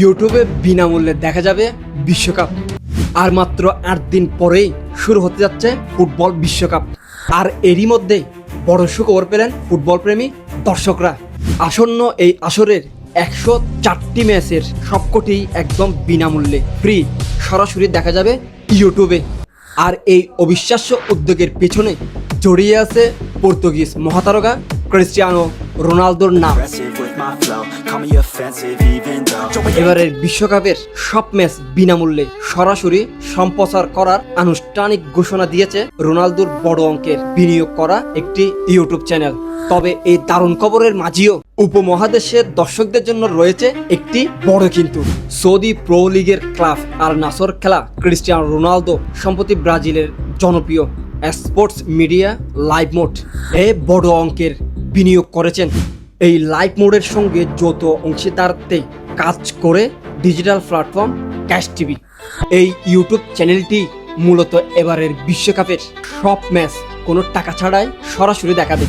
ইউটিউবে বিনামূল্যে দেখা যাবে বিশ্বকাপ। আর মাত্র 8 দিন পরেই শুরু হতে যাচ্ছে ফুটবল বিশ্বকাপ। আর এরই মধ্যে বড় সুখবর পেলেন ফুটবল প্রেমী দর্শকরা। আসন্ন এই আসরের 104টি ম্যাচের সবকটি একদম বিনামূল্যে ফ্রি সরাসরি দেখা যাবে ইউটিউবে। আর এই অবিশ্বাস্য উদ্যোগের পেছনে জড়িয়ে আছে পর্তুগিজ মহাতারকা ক্রিস্টিয়ানো রোনালদোর নাম। এবারের বিশ্বকাপের সব ম্যাচ বিনামূল্যে সরাসরি সম্প্রচার করার আনুষ্ঠানিক ঘোষণা দিয়েছে রোনালদোর বড় অঙ্কের বিনিয়োগ করা একটি ইউটিউব চ্যানেল। তবে এই দারুণ খবরের মাঝেও উপমহাদেশের দর্শকদের জন্য রয়েছে একটি বড় কিন্তু। সৌদি প্রো লিগের ক্লাব আল নাসর খেলা ক্রিস্টিয়ানো রোনালদো সম্প্রতি ব্রাজিলের জনপ্রিয় স্পোর্টস মিডিয়া লাইভ মোড এ বড় অঙ্কের বিনিয়োগ করেছেন। এই লাইভ মোডের সঙ্গে যৌথ অংশীদারত্বে কাজ করে ডিজিটাল প্ল্যাটফর্ম ক্যাশ টিভি। এই ইউটিউব চ্যানেলটি মূলত এবারের বিশ্বকাপের সব ম্যাচ কোনো টাকা ছাড়াই সরাসরি দেখাবে।